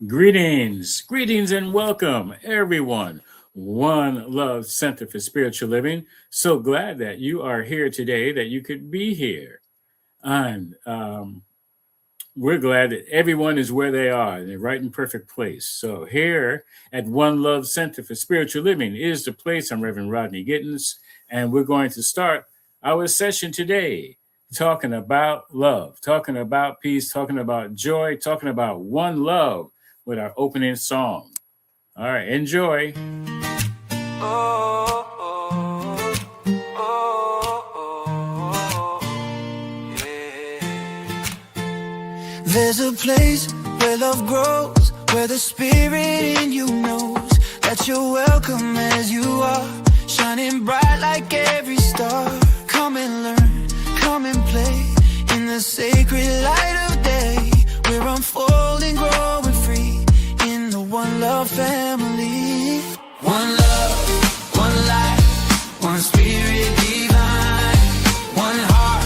Greetings, and welcome, everyone. One Love Center for Spiritual Living. So glad that you are here today, that you could be here. And we're glad that everyone is where they are, in the right and perfect place. So here at One Love Center for Spiritual Living is the place. I'm Reverend Rodney Gittens, and we're going to start our session today talking about love, talking about peace, talking about joy, talking about one love with our opening song. All right, enjoy. Oh, oh, oh, yeah. There's a place where love grows, where the spirit in you knows that you're welcome as you are, shining bright like every star. Come and learn, come and play in the sacred light of day. We're unfolding, growing free in the One Love family. One love, one life, one spirit divine, one heart,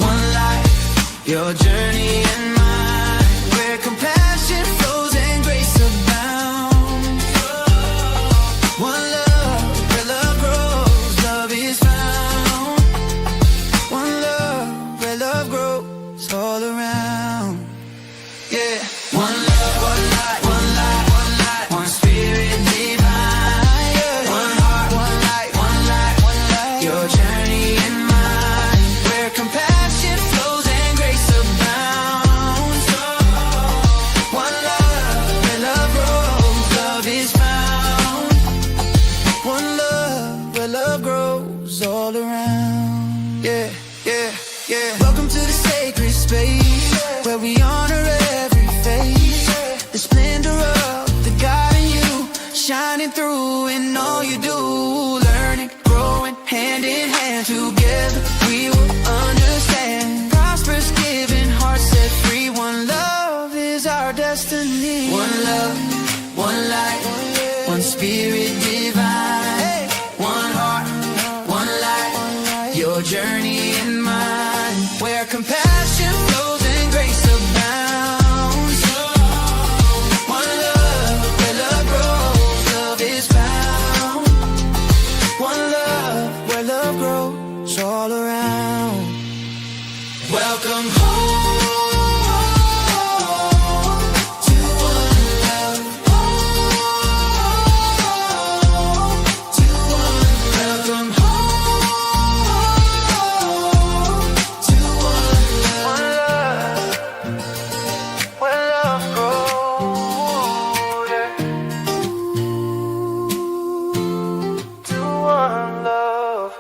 one life, your journey and mine, where compassion flows and grace abounds. One love, where love grows, love is found. One love, where love grows all around. Yeah. One love, one life, one life, one life, one spirit divine. One heart, one light, one life, one life, your journey and mine, where compassion flows and grace abounds. One love, where love grows, love is found. One love, where love grows all around. Yeah, yeah, yeah. Welcome to the sacred space, where we honor every face, the splendor of the God in you, shining through in all you do. Learning, growing, hand in hand together, we will understand. Prosperous, giving, hearts set free. One love is our destiny. One love, one light, one spirit divine. One heart, one life, your journey and mine, where compassion flows and grace abounds. One love, where love grows, love is found. One love, where love grows all around. Welcome home to one love. To one welcome home to one love. Where love grows, yeah. To one love.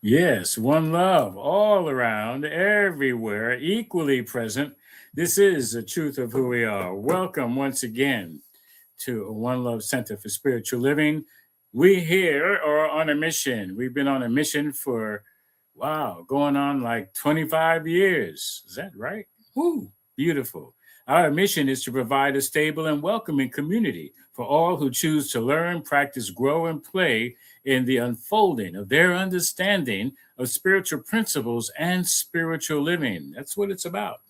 Yes, one love all around, everywhere, equally present. This is the truth of who we are. Welcome once again to One Love Center for Spiritual Living. We here are on a mission. We've been on a mission for, wow, going on like 25 years. Is that right? Woo, beautiful. Our mission is to provide a stable and welcoming community for all who choose to learn, practice, grow, and play in the unfolding of their understanding of spiritual principles and spiritual living. That's what it's about.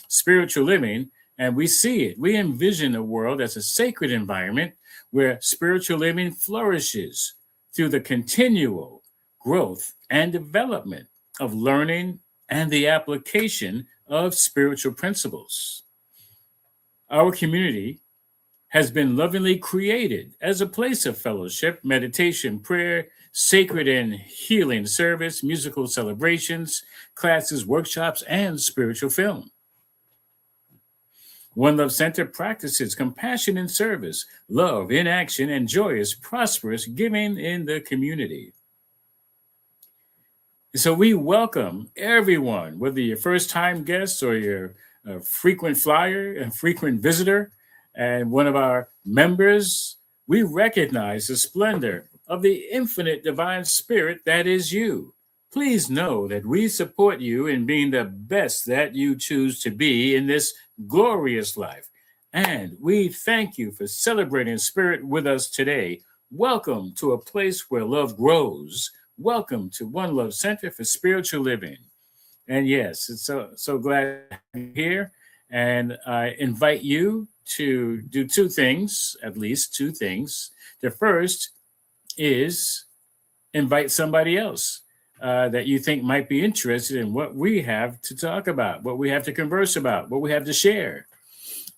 Spiritual living, and we see it. We envision a world as a sacred environment where spiritual living flourishes through the continual growth and development of learning and the application of spiritual principles. Our community has been lovingly created as a place of fellowship, meditation, prayer, sacred and healing service, musical celebrations, classes, workshops, and spiritual film. One Love Center practices compassion in service, love in action, and joyous, prosperous giving in the community. So we welcome everyone, whether you're first time guests or you're a frequent flyer and frequent visitor and one of our members. We recognize the splendor of the infinite divine spirit that is you. Please know that we support you in being the best that you choose to be in this glorious life. And we thank you for celebrating spirit with us today. Welcome to a place where love grows, Welcome to One Love Center for Spiritual Living. And yes, it's so glad to have you here. And I invite you to do two things, at least two things. The first is invite somebody else that you think might be interested in what we have to talk about, what we have to converse about, what we have to share.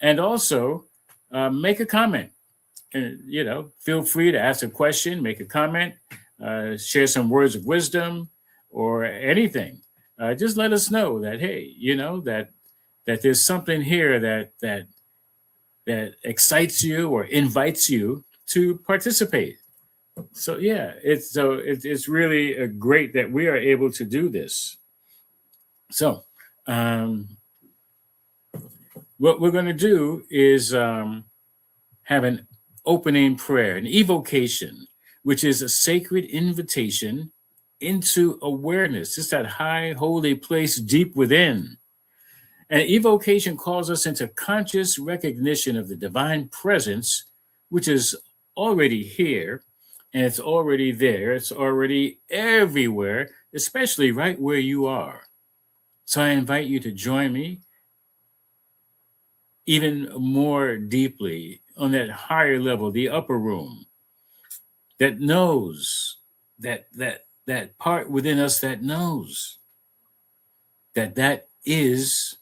And also make a comment. And, feel free to ask a question, make a comment, share some words of wisdom or anything. Just let us know that, hey, that there's something here that excites you or invites you to participate. So yeah, it's really great that we are able to do this. So what we're going to do is have an opening prayer, an evocation, which is a sacred invitation into awareness. It's that high, holy place deep within. And evocation calls us into conscious recognition of the divine presence, which is already here and it's already there. It's already everywhere, especially right where you are. So I invite you to join me even more deeply on that higher level, the upper room, that knows that part within us that knows that is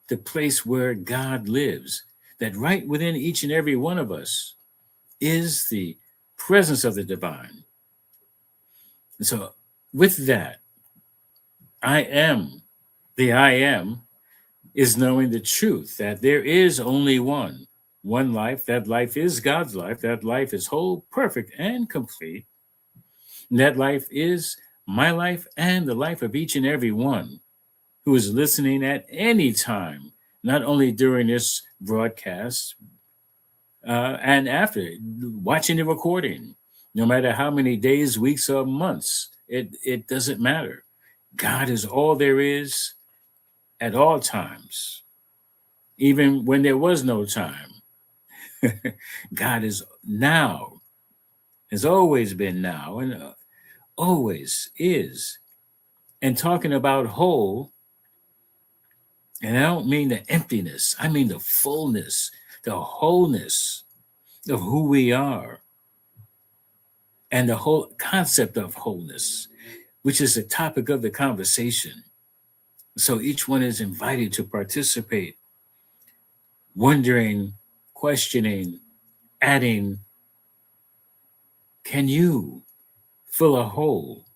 the place where God lives, that right within each and every one of us is the presence of the divine. And so with that, I am, the I am, is knowing the truth that there is only one life. That life is God's life. That life is whole, perfect, and complete. And that life is my life and the life of each and every one who is listening at any time, not only during this broadcast and after, watching the recording, no matter how many days, weeks, or months, it doesn't matter. God is all there is at all times, even when there was no time. God is now, has always been now, and always is. And talking about whole, and I don't mean the emptiness, I mean the fullness, the wholeness of who we are, and the whole concept of wholeness, which is the topic of the conversation. So each one is invited to participate, wondering, questioning, adding, can you fill a hole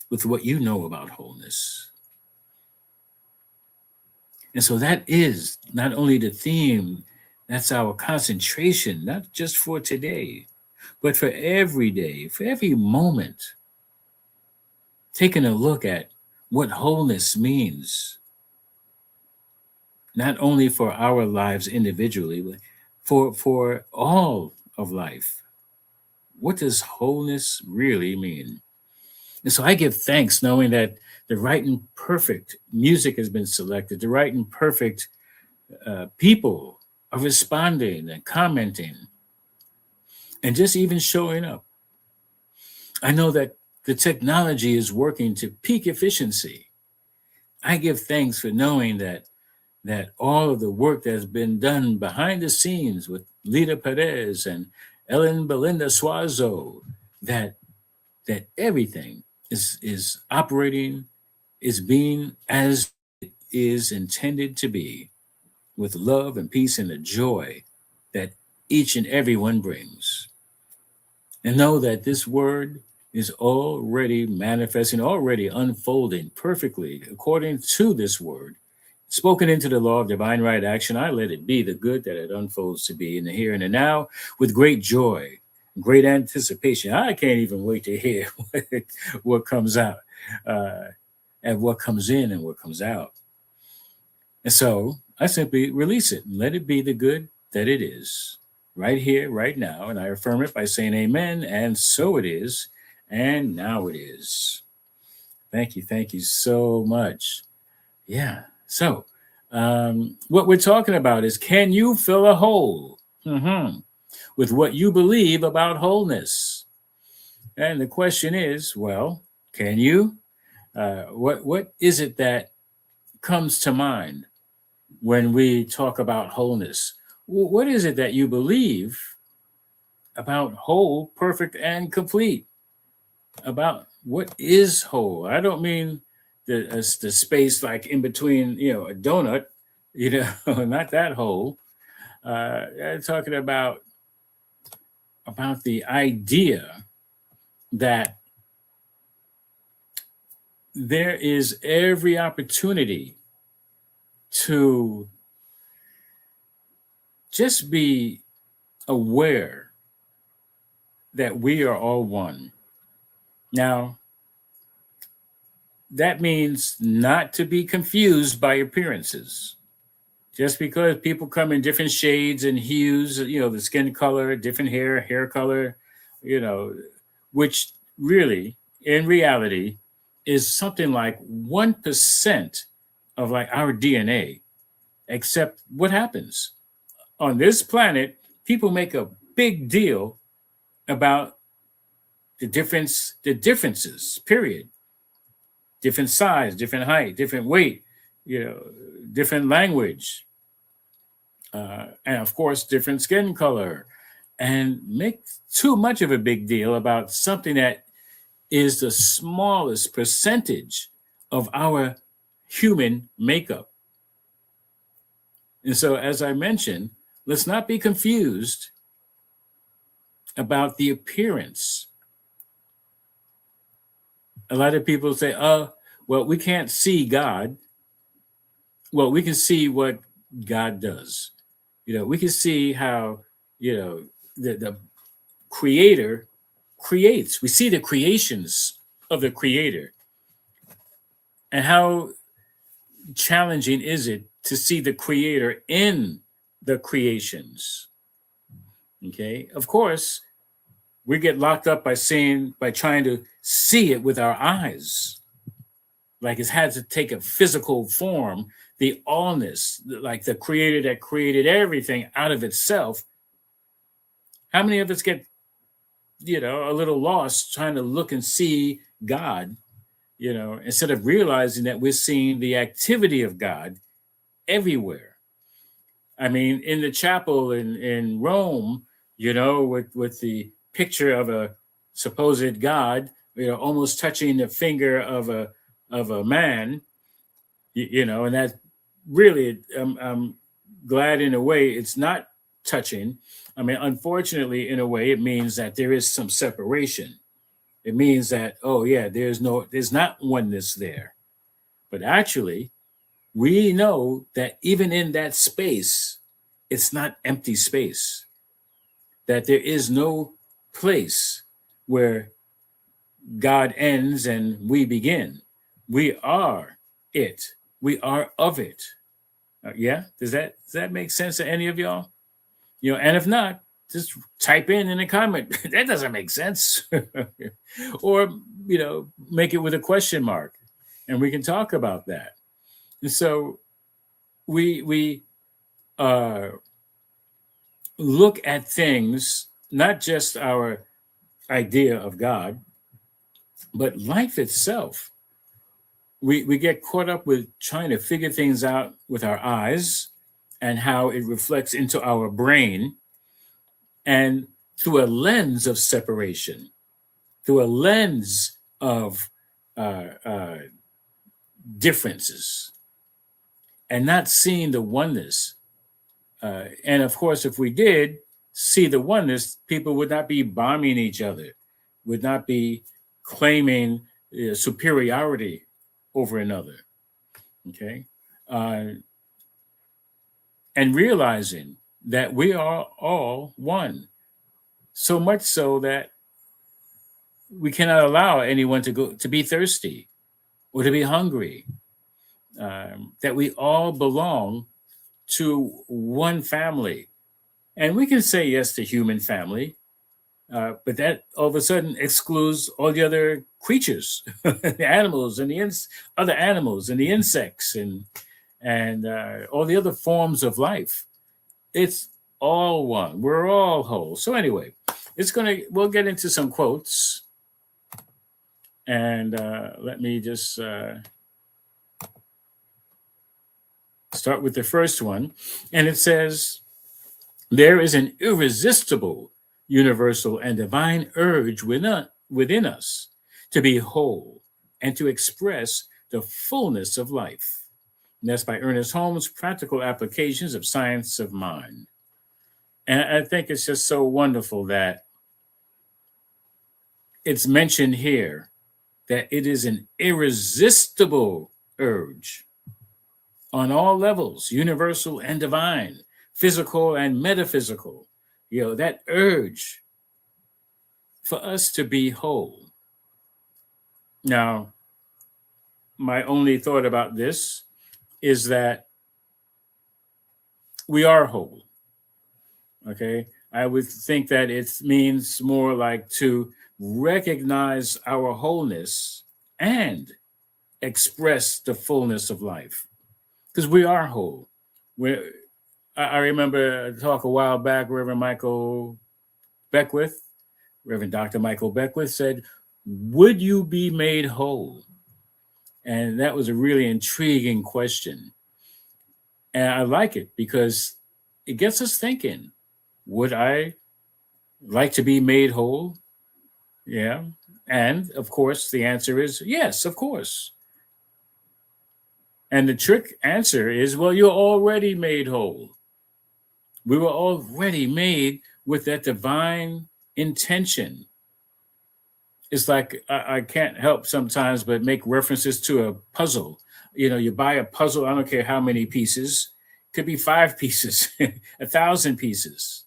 with what you know about wholeness? And so that is not only the theme, that's our concentration, not just for today, but for every day, for every moment. Taking a look at what wholeness means, not only for our lives individually, but for all of life. What does wholeness really mean? And so I give thanks knowing that the right and perfect music has been selected, the right and perfect people are responding and commenting and just even showing up. I know that the technology is working to peak efficiency. I give thanks for knowing that all of the work that's been done behind the scenes with Lita Perez and Ellen Belinda Suazo, that everything is operating, is being as it is intended to be, with love and peace and the joy that each and every one brings. And know that this word is already manifesting, already unfolding perfectly according to this word. Spoken into the law of divine right action, I let it be the good that it unfolds to be in the here and the now with great joy, great anticipation. I can't even wait to hear what comes out and what comes in and what comes out. And so I simply release it and let it be the good that it is right here, right now. And I affirm it by saying amen. And so it is. And now it is. Thank you. Thank you so much. Yeah. So what we're talking about is, can you fill a hole with what you believe about wholeness? And the question is, well, Can you? What is it that comes to mind when we talk about wholeness? What is it that you believe about whole, perfect, and complete? About what is whole? I don't mean the space like in between, a donut, not that whole. I'm talking about the idea that there is every opportunity to just be aware that we are all one. Now, that means not to be confused by appearances. Just because people come in different shades and hues, the skin color, different hair color, you know, which really, in reality, is something like 1% of like our DNA. Except what happens on this planet, people make a big deal about the differences, period. Different size, different height, different weight, different language, and of course, different skin color, and make too much of a big deal about something that is the smallest percentage of our human makeup. And so, as I mentioned, let's not be confused about the appearance. A lot of people say, well, we can't see God. Well, we can see what God does. We can see how, the creator creates. We see the creations of the creator. And how challenging is it to see the creator in the creations? Okay. Of course, we get locked up by trying to see it with our eyes. Like it's had to take a physical form, the allness, like the creator that created everything out of itself. How many of us get, a little lost trying to look and see God, instead of realizing that we're seeing the activity of God everywhere? I mean, in the chapel in Rome, with the picture of a supposed God, almost touching the finger of a man, and that really, I'm glad in a way it's not touching. I mean, unfortunately, in a way, it means that there is some separation. It means that, oh yeah, there's not oneness there. But actually, we know that even in that space, it's not empty space. That there is no place where God ends and we begin. We are it. We are of it. Yeah, does that make sense to any of y'all? And if not, just type in a comment. That doesn't make sense, or make it with a question mark, and we can talk about that. And so we look at things, not just our idea of God, but life itself. We get caught up with trying to figure things out with our eyes and how it reflects into our brain, and through a lens of separation, through a lens of differences, and not seeing the oneness. And of course, if we did see the oneness, people would not be bombing each other, would not be claiming superiority over another. Okay. And realizing that we are all one, so much so that we cannot allow anyone to be thirsty or to be hungry. That we all belong to one family, and we can say yes to human family, but that all of a sudden excludes all the other creatures, the animals and the other animals and the insects and all the other forms of life. It's all one. We're all whole. So anyway, we'll get into some quotes. And let me just start with the first one. And it says, there is an irresistible, universal, and divine urge within us to be whole and to express the fullness of life. And that's by Ernest Holmes, Practical Applications of Science of Mind. And I think it's just so wonderful that it's mentioned here that it is an irresistible urge on all levels, universal and divine, physical and metaphysical. That urge for us to be whole. Now, my only thought about this is that we are whole. Okay. I would think that it means more like to recognize our wholeness and express the fullness of life, because we are whole. I remember a talk a while back, Reverend Dr. Michael Beckwith said, would you be made whole? And that was a really intriguing question. And I like it because it gets us thinking, would I like to be made whole? Yeah. And of course, the answer is yes, of course. And the trick answer is, well, you're already made whole. We were already made with that divine intention. It's like I can't help sometimes but make references to a puzzle. You buy a puzzle, I don't care how many pieces, could be 5 pieces, 1,000 pieces.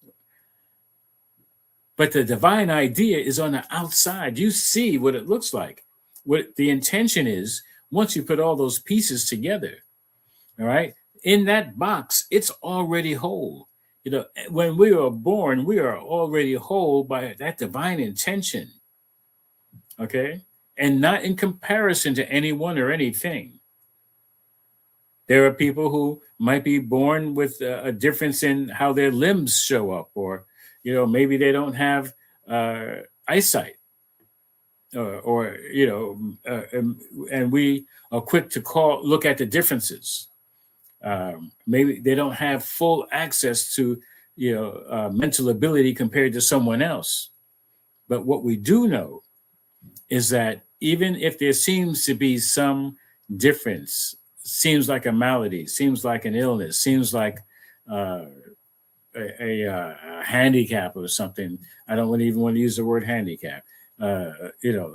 But the divine idea is on the outside. You see what it looks like. What the intention is, once you put all those pieces together, all right, in that box, it's already whole. When we are born, we are already whole by that divine intention. Okay? And not in comparison to anyone or anything. There are people who might be born with a difference in how their limbs show up, or maybe they don't have eyesight, and we are quick to look at the differences. Maybe they don't have full access to mental ability compared to someone else. But what we do know is that even if there seems to be some difference, seems like a malady, seems like an illness, seems like a handicap or something. I don't even want to use the word handicap.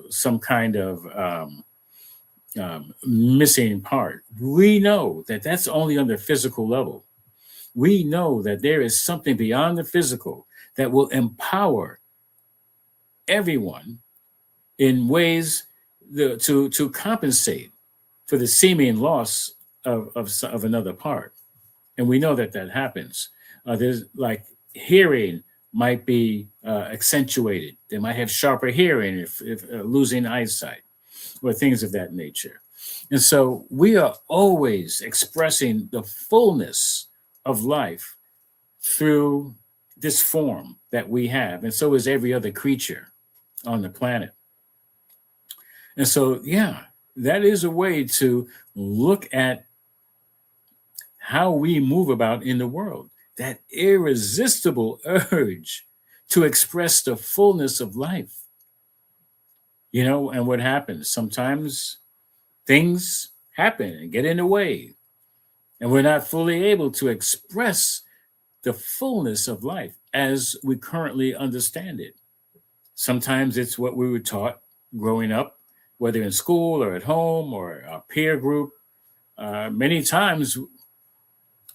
Some kind of missing part. We know that that's only on the physical level. We know that there is something beyond the physical that will empower everyone in ways to compensate for the seeming loss of another part. And we know that happens. There's like hearing might be accentuated. They might have sharper hearing if losing eyesight, or things of that nature. And so we are always expressing the fullness of life through this form that we have. And so is every other creature on the planet. And so, yeah, that is a way to look at how we move about in the world. That irresistible urge to express the fullness of life. And what happens? Sometimes things happen and get in the way, and we're not fully able to express the fullness of life as we currently understand it. Sometimes it's what we were taught growing up, whether in school or at home or a peer group. Many times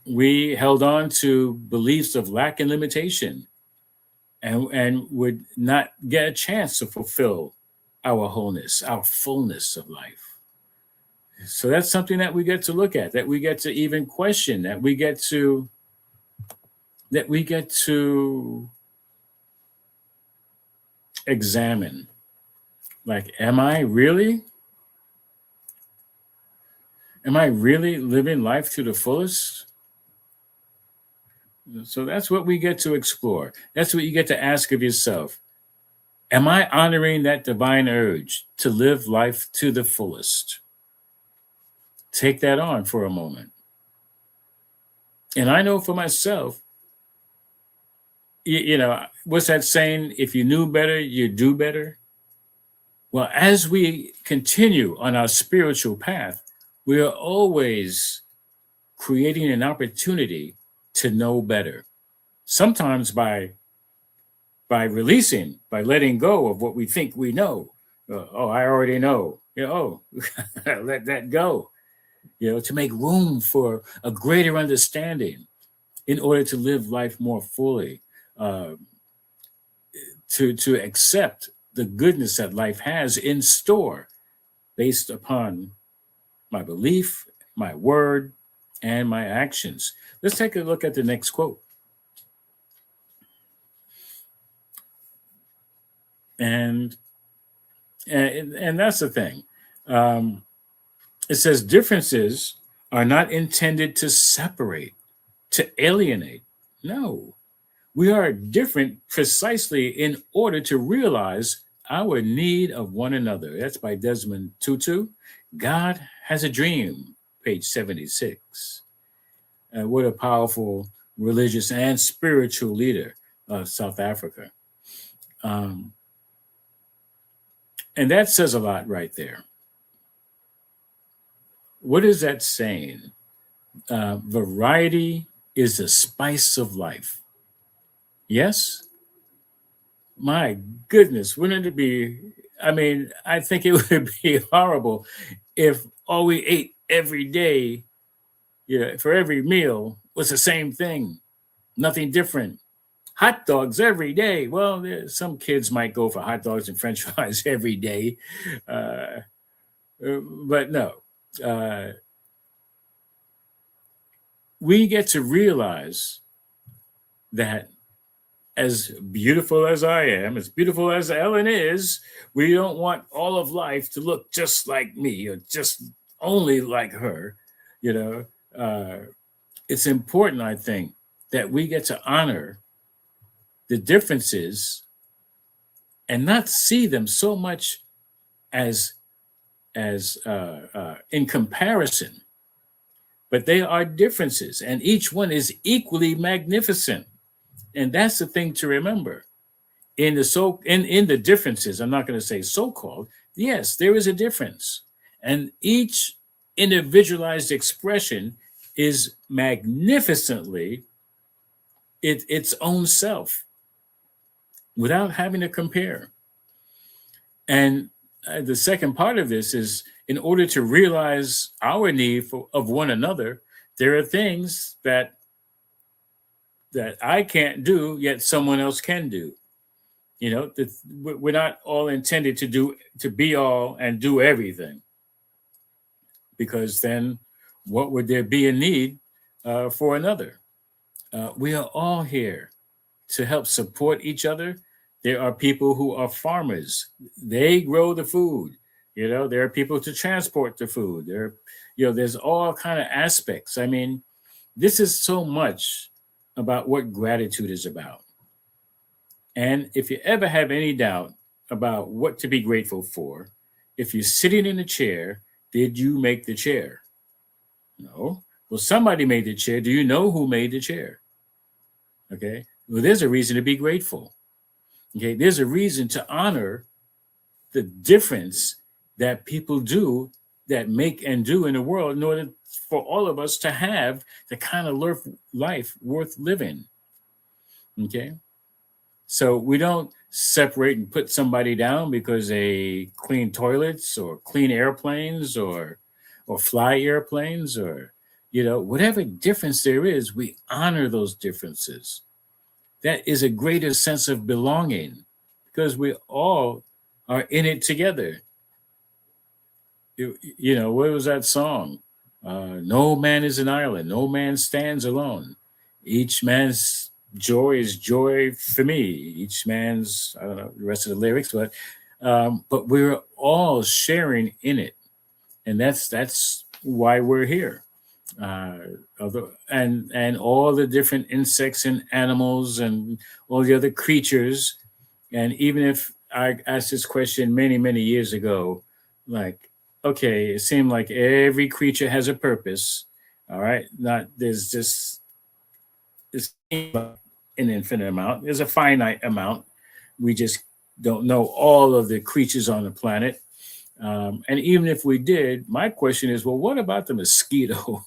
we held on to beliefs of lack and limitation, and would not get a chance to fulfill our wholeness, our fullness of life. So that's something that we get to look at, that we get to even question, that we get to examine. Like, am I really living life to the fullest? So that's what we get to explore. That's what you get to ask of yourself. Am I honoring that divine urge to live life to the fullest? Take that on for a moment. And I know for myself, what's that saying? If you knew better, you do better. Well, as we continue on our spiritual path, we are always creating an opportunity to know better. Sometimes by letting go of what we think we know. I already know. Let that go. To make room for a greater understanding in order to live life more fully, uh, to accept the goodness that life has in store based upon my belief, my word, and my actions. Let's take a look at the next quote. And that's the thing. It says differences are not intended to separate, to alienate. No, we are different precisely in order to realize our need of one another. That's by Desmond Tutu. God has a dream, page 76. What a powerful religious and spiritual leader of South Africa. And that says a lot right there. What is that saying? Variety is the spice of life. Yes? My goodness, wouldn't it be? I mean, I think it would be horrible if all we ate every day, for every meal, was the same thing, nothing different. Hot dogs every day. Well, some kids might go for hot dogs and French fries every day, but no. We get to realize that as beautiful as I am, as beautiful as Ellen is, we don't want all of life to look just like me or just only like her. It's important, I think, that we get to honor the differences and not see them so much as in comparison, but they are differences, and each one is equally magnificent. And that's the thing to remember. In the differences, I'm not going to say so-called, yes, there is a difference. And each individualized expression is magnificently its own self without having to compare. And the second part of this is, in order to realize our need of one another, there are things that I can't do, yet someone else can do. We're not all intended to be all and do everything, because then what would there be a need for another? We are all here to help support each other. There are people who are farmers. They grow the food. There are people to transport the food. There's all kind of aspects. I mean, this is so much about what gratitude is about. And if you ever have any doubt about what to be grateful for, if you're sitting in a chair, did you make the chair? No. Well, somebody made the chair. Do you know who made the chair? Okay. Well, there's a reason to be grateful. Okay. There's a reason to honor the difference that people do, that make and do in the world, in order for all of us to have the kind of life worth living. Okay. So we don't separate and put somebody down because they clean toilets or clean airplanes or fly airplanes, or whatever difference there is, we honor those differences. That is a greater sense of belonging, because we all are in it together. What was that song? No man is an island. No man stands alone. Each man's joy is joy for me. Each man's, I don't know the rest of the lyrics, but we're all sharing in it, and that's why we're here. And all the different insects and animals and all the other creatures, and even if I asked this question many, many years ago. Like, okay, it seemed like every creature has a purpose. All right. Not there's just it's an infinite amount. There's a finite amount. We just don't know all of the creatures on the planet. And even if we did, my question is, well, what about the mosquito?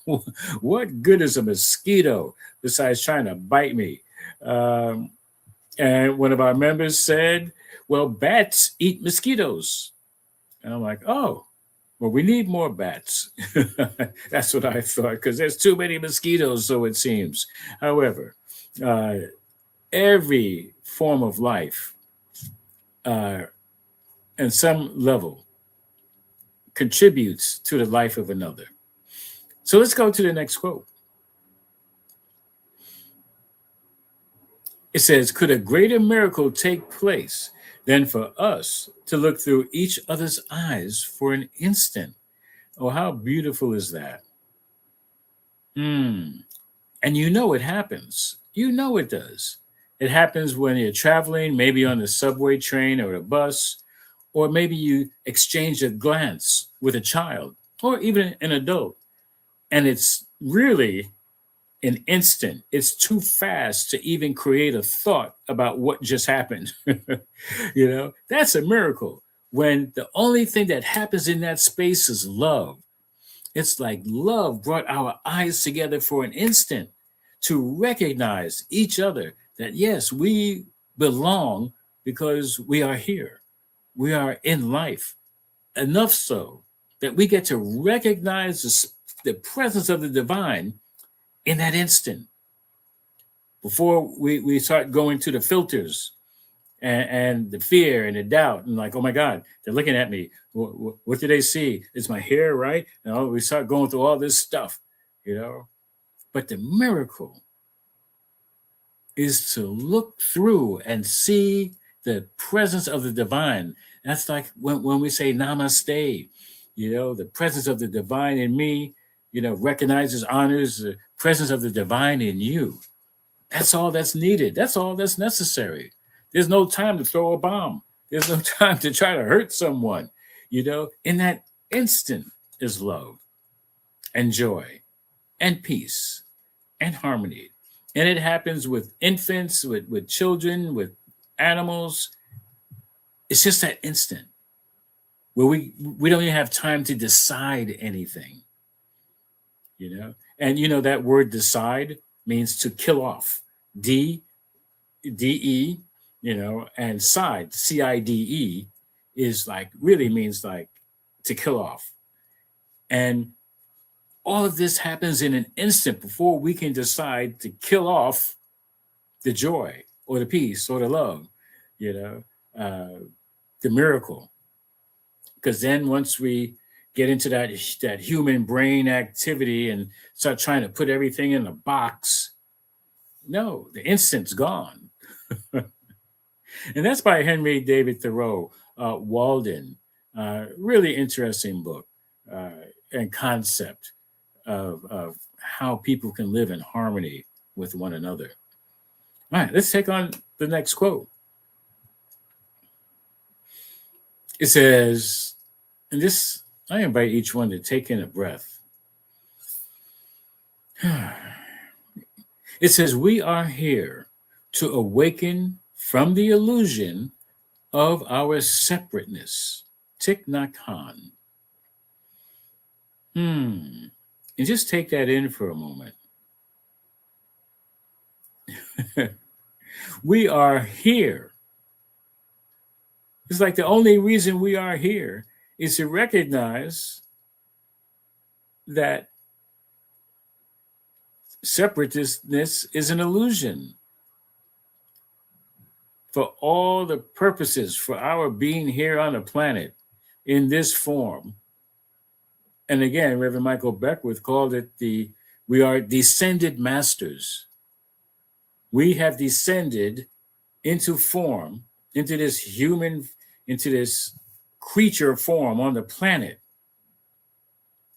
What good is a mosquito besides trying to bite me? Um, and one of our members said, well, bats eat mosquitoes. And I'm like, oh, well, we need more bats. That's what I thought, because there's too many mosquitoes, so it seems. However, uh, every form of life, uh, at some level, contributes to the life of another. So let's go to the next quote. It says, could a greater miracle take place than for us to look through each other's eyes for an instant? Oh, how beautiful is that? Hmm. And you know it happens. You know it does. It happens when you're traveling, maybe on the subway train or a bus, or maybe you exchange a glance with a child or even an adult. And it's really an instant. It's too fast to even create a thought about what just happened. That's a miracle. When the only thing that happens in that space is love. It's like love brought our eyes together for an instant to recognize each other that, yes, we belong because we are here. We are in life. Enough so that we get to recognize the presence of the divine in that instant before we start going to the filters and the fear and the doubt and like, oh my God, they're looking at me. What do they see? Is my hair right? We start going through all this stuff, you know. But the miracle is to look through and see the presence of the divine. That's like when we say namaste, the presence of the divine in me, recognizes, honors the presence of the divine in you. That's all that's needed. That's all that's necessary. There's no time to throw a bomb. There's no time to try to hurt someone. In that instant is love and joy and peace and harmony. And it happens with infants, with children, with animals. It's just that instant where we don't even have time to decide anything. And that word decide means to kill off. D-E, and side, C-I-D-E, is like really means like to kill off. And all of this happens in an instant before we can decide to kill off the joy or the peace or the love, the miracle. Because then once we get into that human brain activity and start trying to put everything in a box, no, the instant's gone. And that's by Henry David Thoreau, Walden. Really interesting book and concept of how people can live in harmony with one another. All right, let's take on the next quote. It says, and this, I invite each one to take in a breath. It says, we are here to awaken from the illusion of our separateness. Thich Nhat Hanh. And just take that in for a moment. We are here. It's like the only reason we are here is to recognize that separateness is an illusion. For all the purposes for our being here on the planet in this form. And again, Reverend Michael Beckwith called it we are descended masters. We have descended into form, into this creature form on the planet,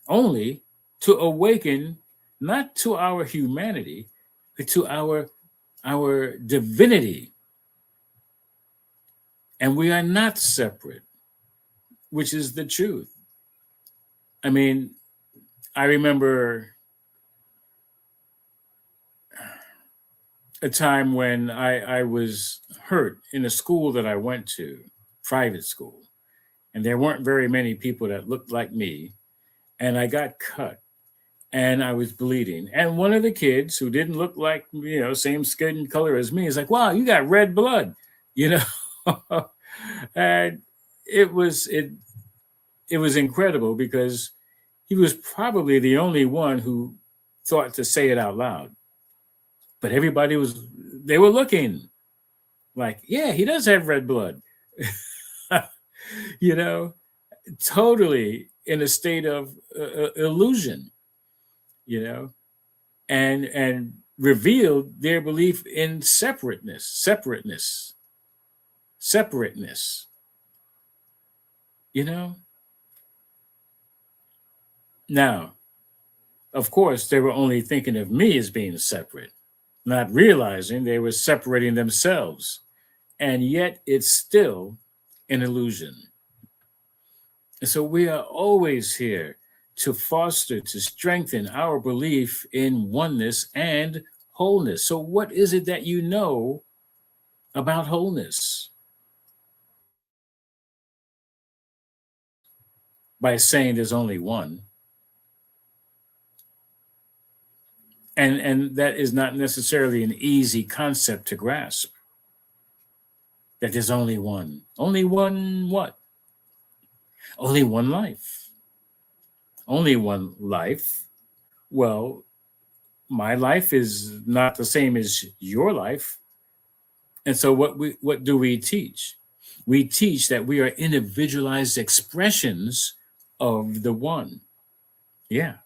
only to awaken not to our humanity, but to our divinity. And we are not separate, which is the truth. I mean, I remember a time when I was hurt in a school that I went to, private school, and there weren't very many people that looked like me, and I got cut and I was bleeding. And one of the kids who didn't look like, same skin color as me is like, wow, you got red blood, you know? And it was incredible because he was probably the only one who thought to say it out loud. But they were looking like, yeah, he does have red blood, you know, totally in a state of illusion, you know, and revealed their belief in separateness, you know. Now, of course, they were only thinking of me as being separate, not realizing they were separating themselves. And yet it's still an illusion. And so we are always here to foster, to strengthen our belief in oneness and wholeness. So, what is it that you know about wholeness? By saying there's only one. And that is not necessarily an easy concept to grasp. That there's only one. Only one what? Only one life. Only one life. Well, my life is not the same as your life. And so what do we teach? We teach that we are individualized expressions of the one. Yeah.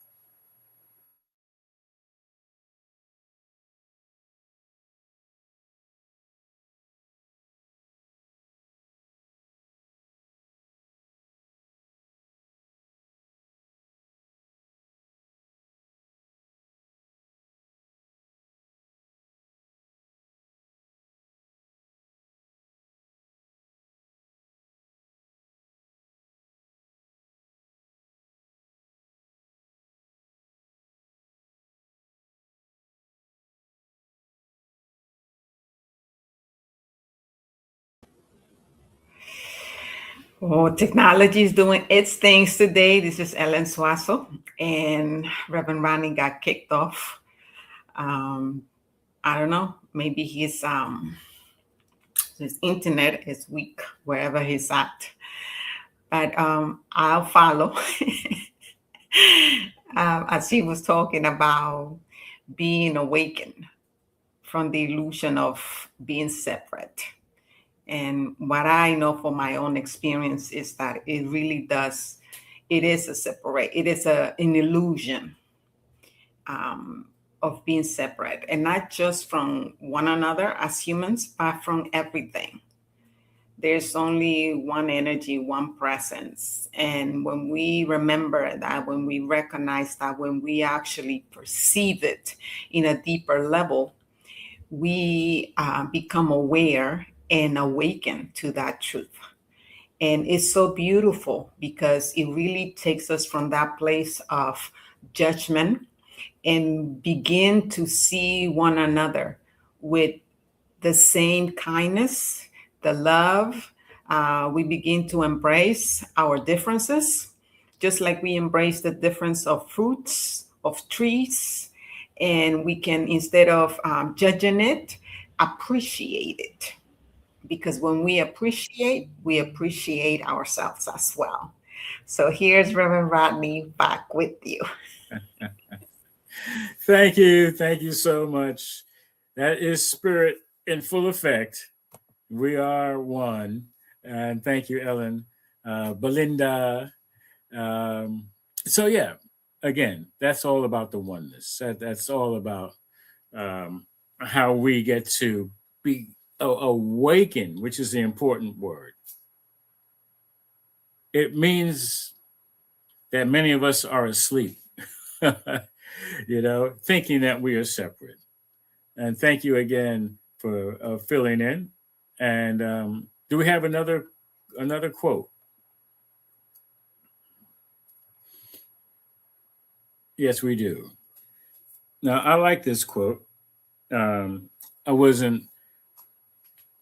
Oh, technology is doing its things today. This is Ellen Suazo, and Reverend Ronnie got kicked off. I don't know. Maybe his internet is weak wherever he's at. But I'll follow. As he was talking about being awakened from the illusion of being separate. And what I know from my own experience is that it really does, it is an illusion of being separate, and not just from one another as humans, but from everything. There's only one energy, one presence. And when we remember that, when we recognize that, when we actually perceive it in a deeper level, we become aware and awaken to that truth. And it's so beautiful because it really takes us from that place of judgment and begin to see one another with the same kindness, the love. We begin to embrace our differences, just like we embrace the difference of fruits, of trees. And we can, instead of judging it, appreciate it. Because when we appreciate ourselves as well. So here's Reverend Rodney back with you. Thank you. Thank you so much. That is spirit in full effect. We are one. And thank you, Ellen. Belinda. So, yeah, again, that's all about the oneness. That's all about how we get to be awaken, which is the important word. It means that many of us are asleep, thinking that we are separate. And thank you again for filling in. And Do we have another quote? Yes, we do. Now, I like this quote. I wasn't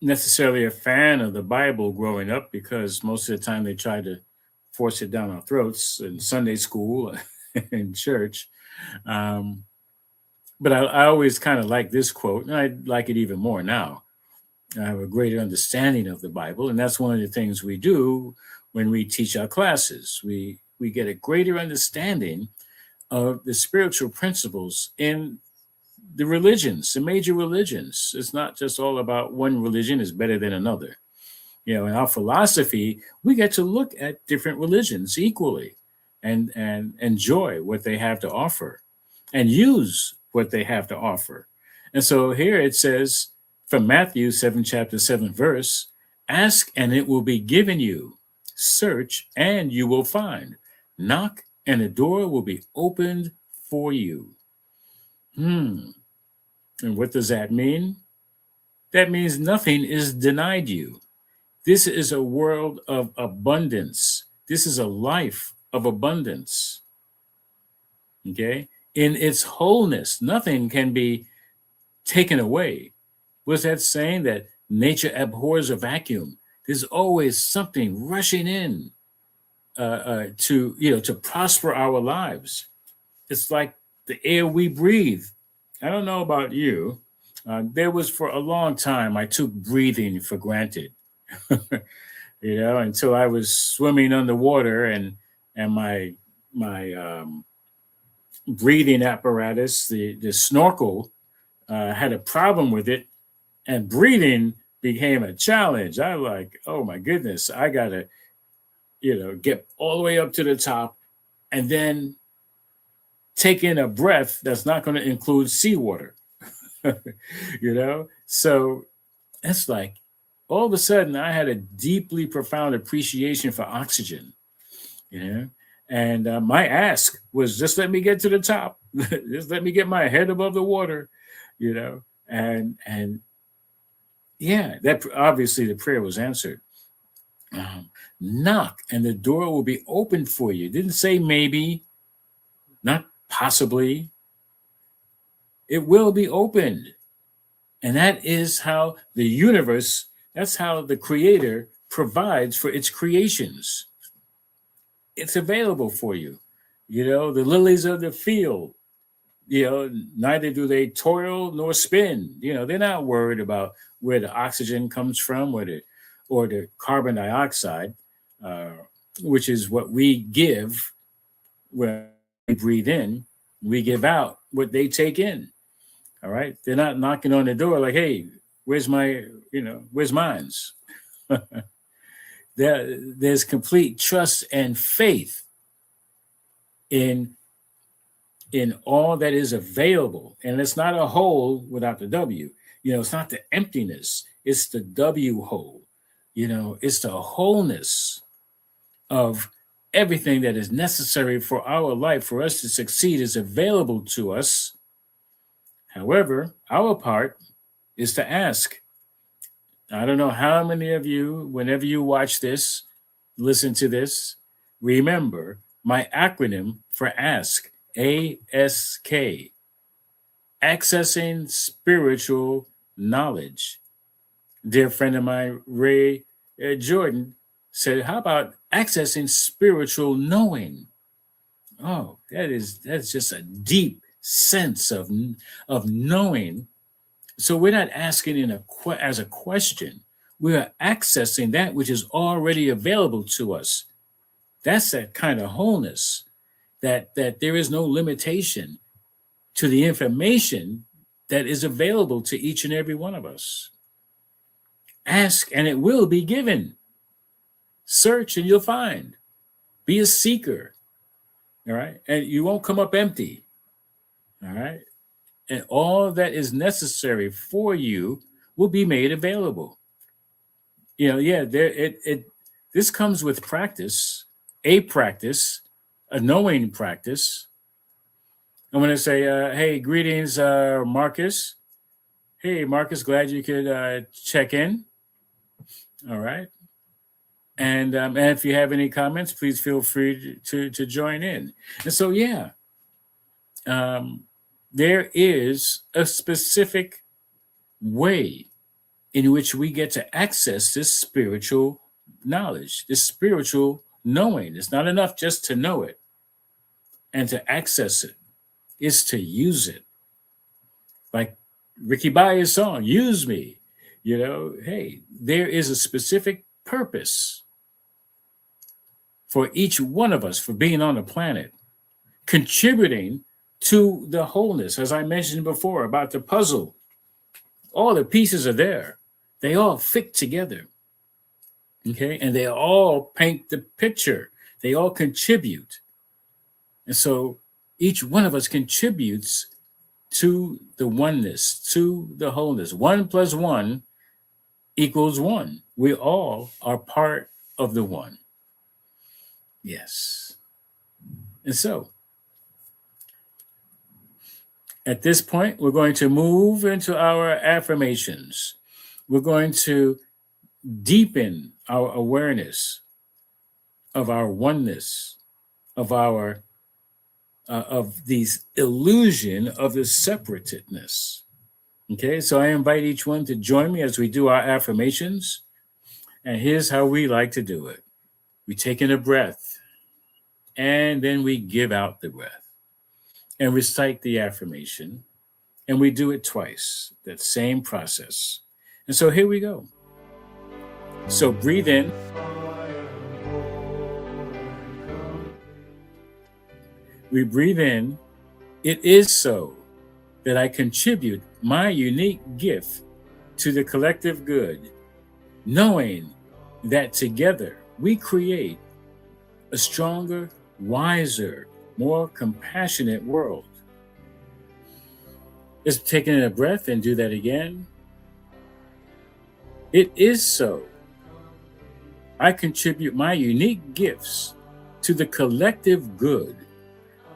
necessarily a fan of the Bible growing up because most of the time they tried to force it down our throats in Sunday school in church. Um, but I always kind of like this quote, and I like it even more now. I have a greater understanding of the Bible, and that's one of the things we do when we teach our classes. We get a greater understanding of the spiritual principles in the religions, the major religions. It's not just all about one religion is better than another. In our philosophy, we get to look at different religions equally and enjoy what they have to offer and use what they have to offer. And so here it says from Matthew 7, chapter 7, verse, ask and it will be given you. Search and you will find. Knock and the door will be opened for you. And what does that mean? That means nothing is denied you. This is a world of abundance. This is a life of abundance. Okay? In its wholeness, nothing can be taken away. What's that saying that nature abhors a vacuum? There's always something rushing in to prosper our lives. It's like the air we breathe. I don't know about you. There was for a long time I took breathing for granted. Until I was swimming underwater and my breathing apparatus, the snorkel, had a problem with it, and breathing became a challenge. I like, oh my goodness, I gotta, get all the way up to the top, and then take in a breath that's not going to include seawater. So it's like all of a sudden I had a deeply profound appreciation for oxygen, and my ask was just let me get to the top, just let me get my head above the water, and yeah, that obviously the prayer was answered. Knock and the door will be opened for you. Didn't say maybe, not possibly. It will be opened. And that is how the universe, that's how the creator provides for its creations. It's available for you. The lilies of the field, neither do they toil nor spin. They're not worried about where the oxygen comes from or the carbon dioxide, which is what we give when we breathe in. We give out what they take in. All right. They're not knocking on the door like, hey, where's mine's? There's complete trust and faith in all that is available. And it's not a hole without the W. It's not the emptiness. It's the W hole. It's the wholeness of everything that is necessary for our life, for us to succeed, is available to us. However, our part is to ask. I don't know how many of you, whenever you watch this, listen to this, remember my acronym for ASK, ASK, Accessing Spiritual Knowledge. Dear friend of mine, Ray Jordan, said, how about accessing spiritual knowing? Oh, that's just a deep sense of knowing. So we're not asking as a question. We are accessing that which is already available to us. That's that kind of wholeness, that there is no limitation to the information that is available to each and every one of us. Ask and it will be given. Search and you'll find. Be a seeker. All right. And you won't come up empty. All right. And all that is necessary for you will be made available. This comes with practice, a knowing practice. I'm going to say, hey, greetings, Marcus. Hey, Marcus, glad you could check in. All right. And if you have any comments, please feel free to join in. And so, yeah, there is a specific way in which we get to access this spiritual knowledge, this spiritual knowing. It's not enough just to know it and to access it, it's to use it. Like Ricky Baya's song, Use Me. Hey, there is a specific purpose for each one of us for being on the planet, contributing to the wholeness. As I mentioned before about the puzzle, all the pieces are there. They all fit together. Okay. And they all paint the picture. They all contribute. And so each one of us contributes to the oneness, to the wholeness. 1 + 1 = 1. We all are part of the one. Yes. And so at this point, we're going to move into our affirmations. We're going to deepen our awareness of our oneness, of our of these illusion of the separatedness. Okay, so I invite each one to join me as we do our affirmations. And here's how we like to do it. We take in a breath, and then we give out the breath and recite the affirmation. And we do it twice, that same process. And so here we go. So breathe in. We breathe in. It is so that I contribute my unique gift to the collective good, knowing that together we create a stronger, wiser, more compassionate world. Let's take in a breath and do that again. It is so. I contribute my unique gifts to the collective good,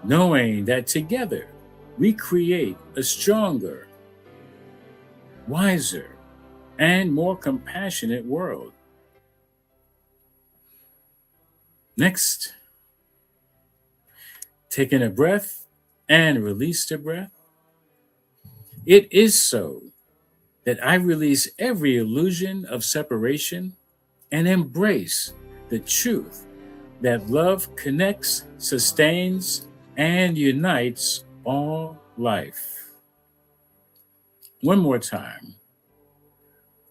knowing that together we create a stronger, wiser, and more compassionate world. Next, take in a breath and release the breath. It is so that I release every illusion of separation and embrace the truth that love connects, sustains, and unites all life. One more time.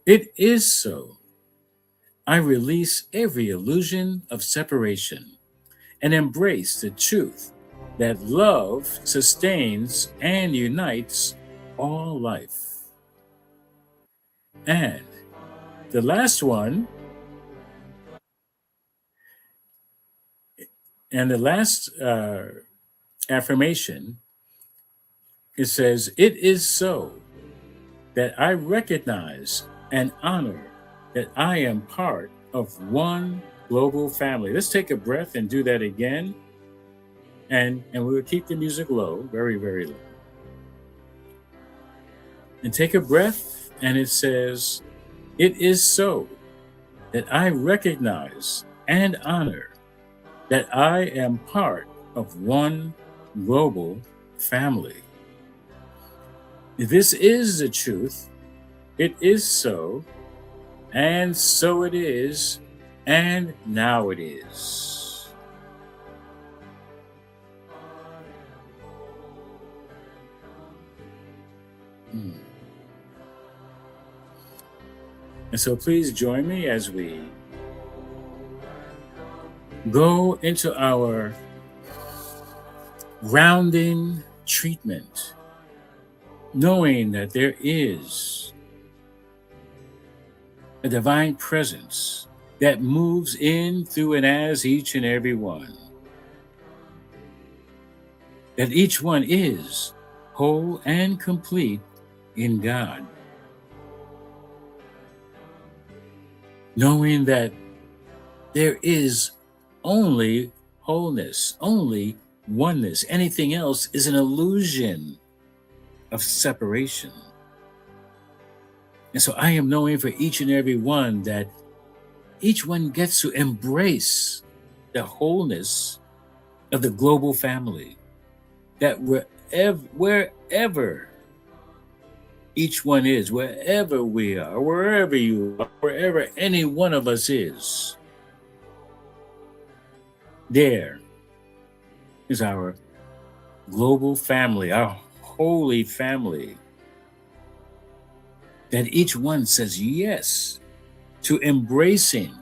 It is so. I release every illusion of separation and embrace the truth that love sustains and unites all life. And the last one, and the last affirmation, it says, it is so that I recognize and honor that I am part of one global family. Let's take a breath and do that again. And we'll keep the music low, very, very low. And take a breath, and it says, it is so that I recognize and honor that I am part of one global family. This is the truth. It is so, and so it is, and now it is. And so please join me as we go into our grounding treatment, knowing that there is a divine presence that moves in, through, and as each and every one. That each one is whole and complete in God. Knowing that there is only wholeness, only oneness. Anything else is an illusion of separation. And so I am knowing for each and every one that each one gets to embrace the wholeness of the global family. That wherever each one is, wherever we are, wherever you are, wherever any one of us is, there is our global family, our holy family, that each one says yes to embracing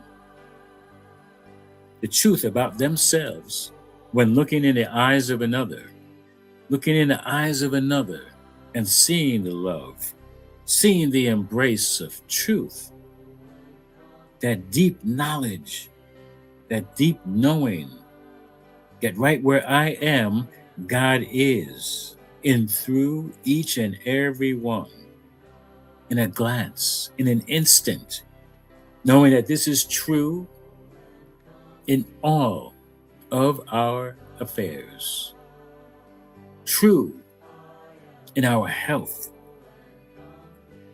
the truth about themselves when looking in the eyes of another, looking in the eyes of another and seeing the love, seeing the embrace of truth, that deep knowledge, that deep knowing that right where I am, God is in through each and every one, in a glance, in an instant, knowing that this is true in all of our affairs, true in our health,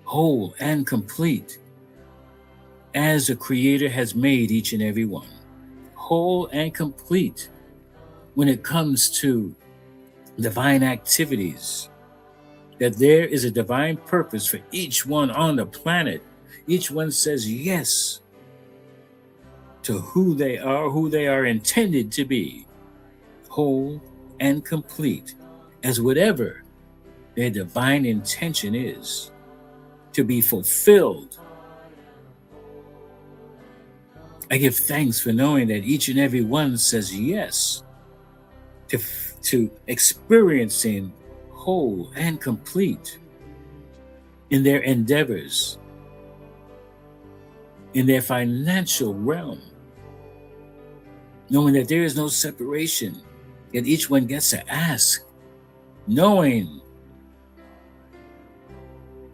whole and complete, as the Creator has made each and every one, whole and complete when it comes to divine activities, that there is a divine purpose for each one on the planet. Each one says yes to who they are intended to be, whole and complete, as whatever their divine intention is to be fulfilled. I give thanks for knowing that each and every one says yes to experiencing whole and complete in their endeavors, in their financial realm, knowing that there is no separation, yet each one gets to ask, knowing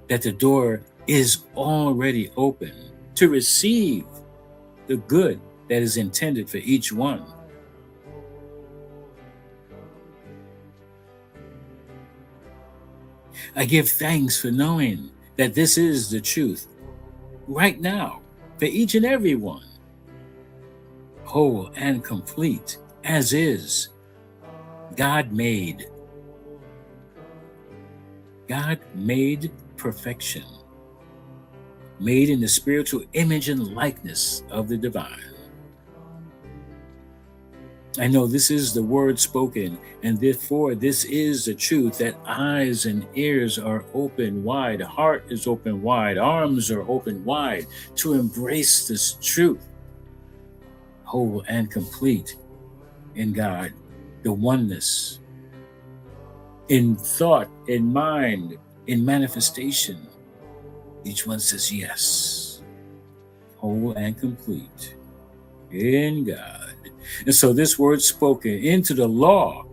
that the door is already open to receive the good that is intended for each one. I give thanks for knowing that this is the truth right now for each and every one, whole and complete as is, God made perfection, made in the spiritual image and likeness of the divine. I know this is the word spoken, and therefore this is the truth, that eyes and ears are open wide, heart is open wide, arms are open wide to embrace this truth, whole and complete in God, the oneness, in thought, in mind, in manifestation. Each one says yes, whole and complete in God. And so this word spoken into the law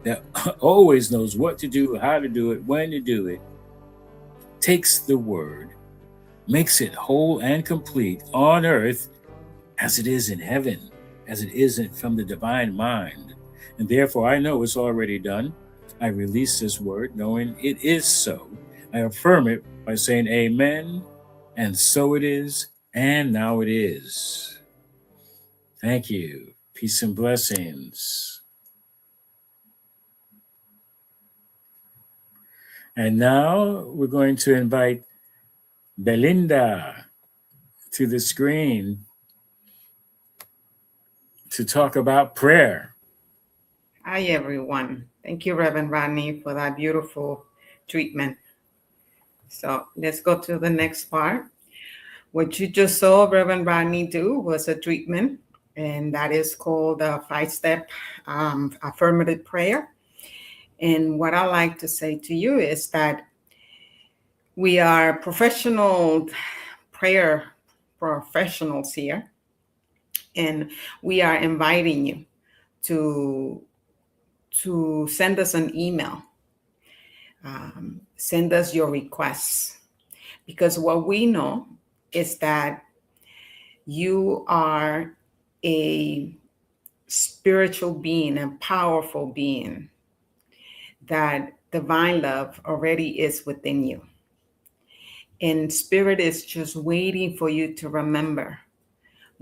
that always knows what to do, how to do it, when to do it, takes the word, makes it whole and complete on earth as it is in heaven, as it isn't from the divine mind. And therefore I know it's already done. I release this word knowing it is so. I affirm it by saying amen, and so it is, and now it is. Thank you. Peace and blessings. And now we're going to invite Belinda to the screen to talk about prayer. Hi, everyone. Thank you, Reverend Rodney, for that beautiful treatment. So let's go to the next part. What you just saw Reverend Rodney do was a treatment, and that is called a 5-step affirmative prayer. And what I like to say to you is that we are professional prayer professionals here, and we are inviting you to send us an email. Send us your requests, because what we know is that you are a spiritual being, a powerful being, that divine love already is within you. And spirit is just waiting for you to remember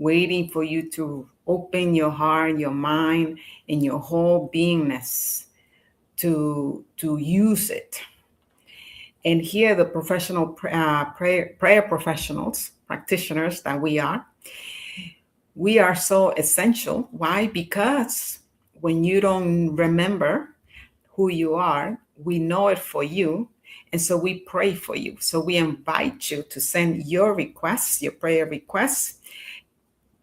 waiting for you to open your heart, your mind, and your whole beingness to use it. And here, the professional prayer professionals, practitioners that we are so essential. Why? Because when you don't remember who you are, we know it for you. And so we pray for you. So we invite you to send your requests, your prayer requests,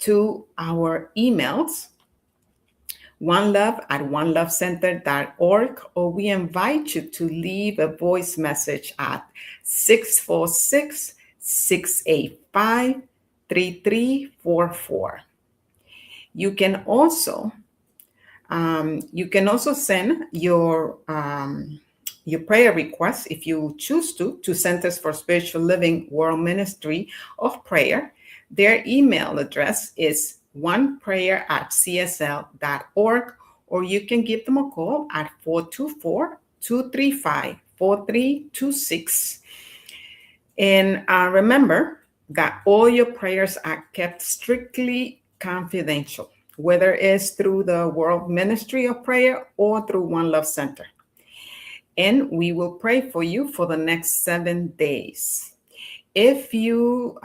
to our emails, oneLove@onelovecenter.org, or we invite you to leave a voice message at 646-685-3344. You can also send your prayer requests, if you choose to Centers for Spiritual Living World Ministry of Prayer. Their email address is oneprayer@csl.org, or you can give them a call at 424-235-4326. And remember that all your prayers are kept strictly confidential, whether it's through the World Ministry of Prayer or through One Love Center. And we will pray for you for the next 7 days. If you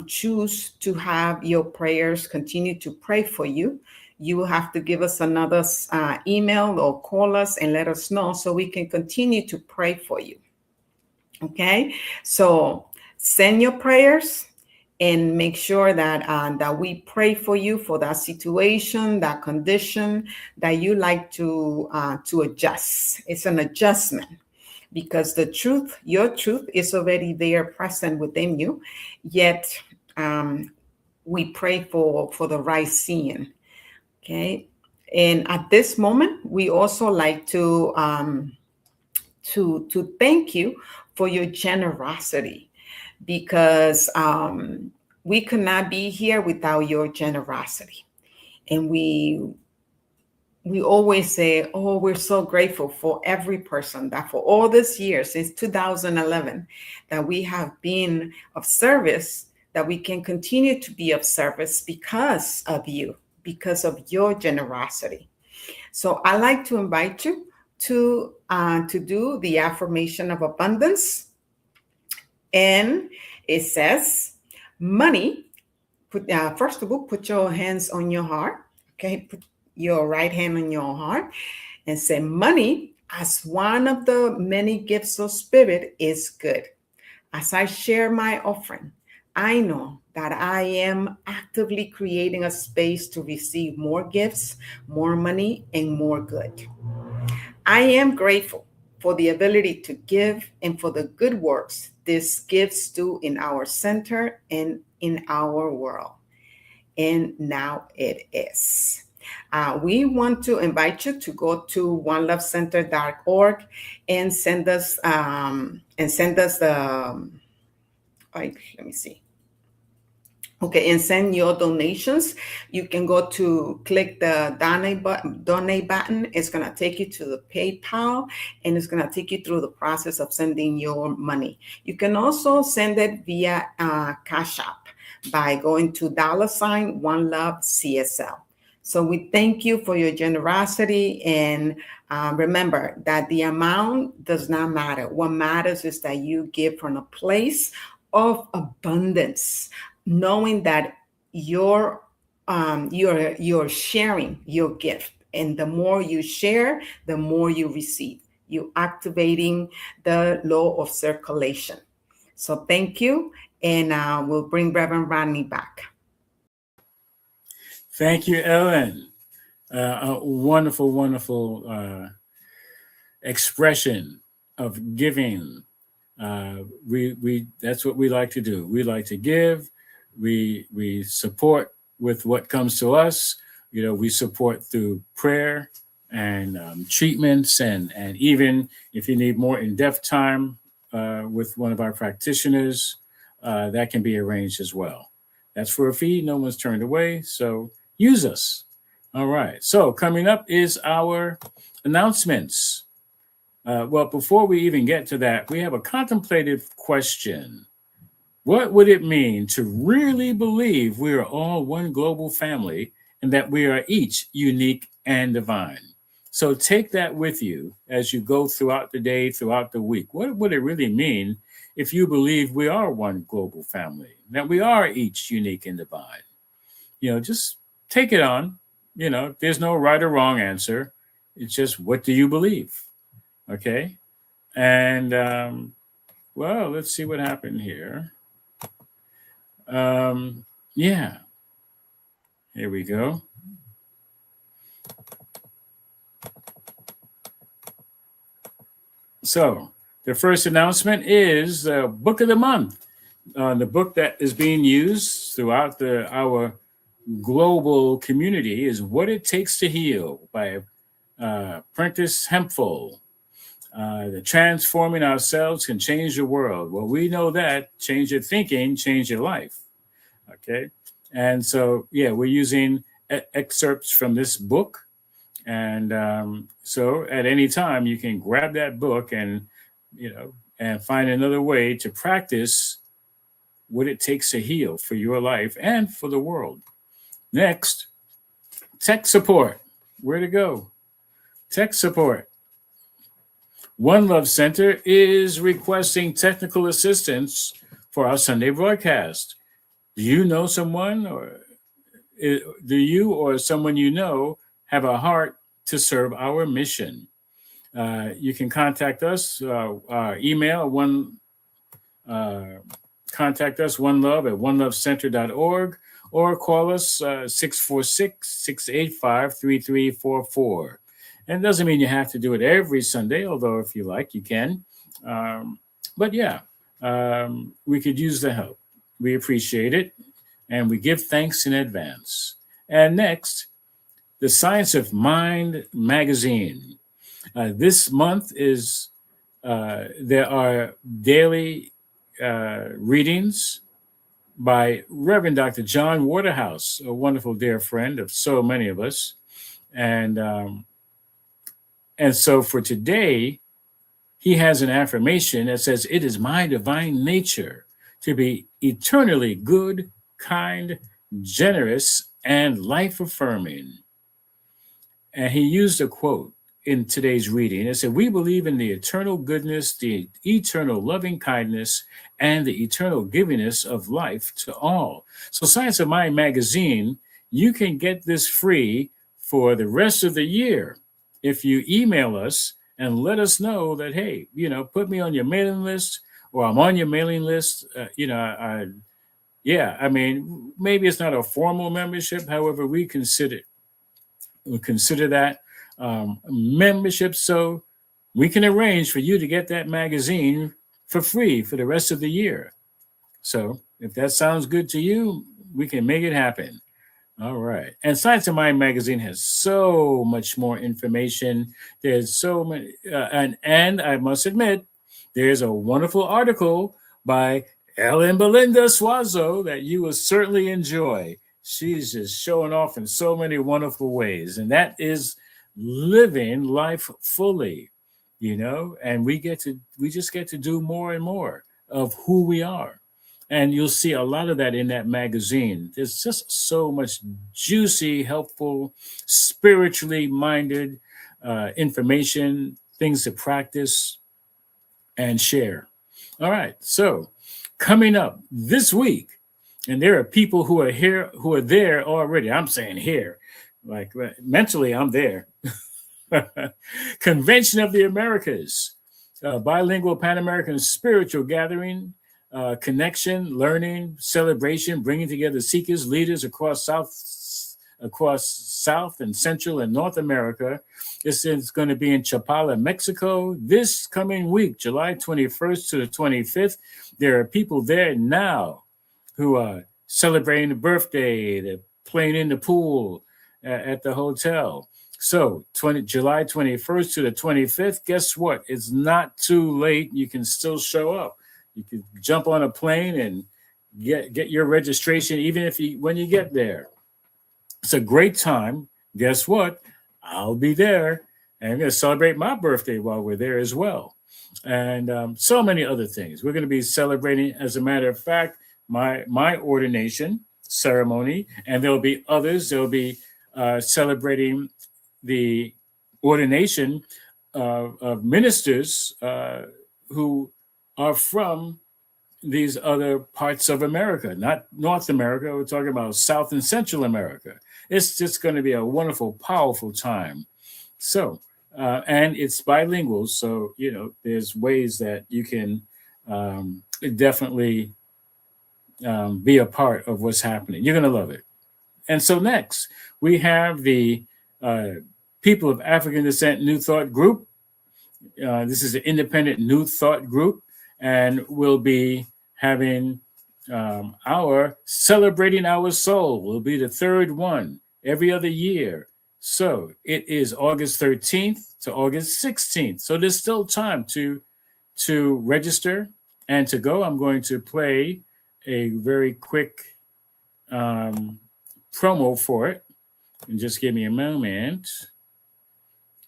choose to have your prayers continue to pray for you, you will have to give us another email or call us and let us know so we can continue to pray for you. Okay, so send your prayers and make sure that that we pray for you for that situation, that condition that you like to adjust. It's an adjustment, because the truth, your truth, is already there, present within you. Yet we pray for the right seeing. Okay, and at this moment, we also like to thank you for your generosity, because we could not be here without your generosity. And we always say, oh, we're so grateful for every person that for all these years, since 2011, that we have been of service, that we can continue to be of service because of you, because of your generosity. So I like to invite you to do the affirmation of abundance. And it says, money, first of all, put your hands on your heart. Okay, put your right hand on your heart and say, money, as one of the many gifts of spirit, is good. As I share my offering, I know that I am actively creating a space to receive more gifts, more money, and more good. I am grateful for the ability to give and for the good works these gifts do in our center and in our world. And now it is. We want to invite you to go to onelovecenter.org and send us the let me see. Okay, and send your donations. You can go to click the donate button. It's going to take you to the PayPal, and it's going to take you through the process of sending your money. You can also send it via Cash App by going to $OneLoveCSL. So we thank you for your generosity, and remember that the amount does not matter. What matters is that you give from a place of abundance, knowing that you're sharing your gift, and the more you share, the more you receive. You're activating the law of circulation. So thank you, and we'll bring Reverend Rodney back. Thank you, Ellen. A wonderful, wonderful expression of giving. We that's what we like to do. We like to give. We support with what comes to us. You know, we support through prayer and treatments, and even if you need more in-depth time with one of our practitioners, that can be arranged as well. That's for a fee. No one's turned away. So use us. All right. So coming up is our announcements. Well, before we even get to that, we have a contemplative question. What would it mean to really believe we are all one global family and that we are each unique and divine? So take that with you as you go throughout the day, throughout the week. What would it really mean if you believe we are one global family, that we are each unique and divine? Just take it on. There's no right or wrong answer. It's just, what do you believe? Okay. And, well, let's see what happened here. Yeah, here we go. So the first announcement is the book of the month. The book that is being used throughout our global community is What It Takes to Heal by Prentice Hemphill. The transforming ourselves can change the world. Well, we know that. Change your thinking, change your life. Okay. And so, yeah, we're using excerpts from this book. And so at any time, you can grab that book and find another way to practice what it takes to heal for your life and for the world. Next, tech support. Where to go? Tech support. One Love Center is requesting technical assistance for our Sunday broadcast. Do you know someone, or do you or someone you know have a heart to serve our mission? You can contact us, our email, contact us, oneLove@onelovecenter.org, or call us 646-685-3344. And it doesn't mean you have to do it every Sunday, although if you like, you can. But yeah, we could use the help. We appreciate it, and we give thanks in advance. And next, the Science of Mind magazine. This month there are daily readings by Reverend Dr. John Waterhouse, a wonderful dear friend of so many of us. And so for today, he has an affirmation that says, "It is my divine nature to be eternally good, kind, generous, and life-affirming." And he used a quote in today's reading. It said, "We believe in the eternal goodness, the eternal loving kindness, and the eternal givingness of life to all." So Science of Mind magazine, you can get this free for the rest of the year if you email us and let us know that, hey, put me on your mailing list, or I'm on your mailing list. Maybe it's not a formal membership. However, we consider that membership, so we can arrange for you to get that magazine for free for the rest of the year. So if that sounds good to you, we can make it happen. All right. And Science of Mind magazine has so much more information. There's so many, and I must admit, there's a wonderful article by Ellen Belinda Suazo that you will certainly enjoy. She's just showing off in so many wonderful ways, and that is living life fully, and we just get to do more and more of who we are. And you'll see a lot of that in that magazine. There's just so much juicy, helpful, spiritually minded information, things to practice and share. All right. So coming up this week, and there are people who are here, who are there already. I'm saying here, like mentally, I'm there. Convention of the Americas, bilingual Pan-American spiritual gathering, connection, learning, celebration, bringing together seekers, leaders across South and Central and North America. This is going to be in Chapala, Mexico, this coming week, July 21st to the 25th. There are people there now who are celebrating the birthday, they're playing in the pool at the hotel. So July 21st to the 25th, guess what? It's not too late. You can still show up. You can jump on a plane and get your registration, even when you get there. It's a great time. Guess what? I'll be there, and I'm going to celebrate my birthday while we're there as well. and so many other things. We're going to be celebrating, as a matter of fact, my ordination ceremony, and there'll be others. There'll be celebrating the ordination of ministers who are from these other parts of America, not North America. We're talking about South and Central America. It's just going to be a wonderful, powerful time. So, and it's bilingual. So, there's ways that you can definitely be a part of what's happening. You're going to love it. And so next, we have the People of African Descent New Thought Group. This is an independent New Thought group, and we'll be having our Celebrating Our Soul will be the third one every other year. So it is August 13th to August 16th. So there's still time to register and to go. I'm going to play a very quick promo for it. And just give me a moment.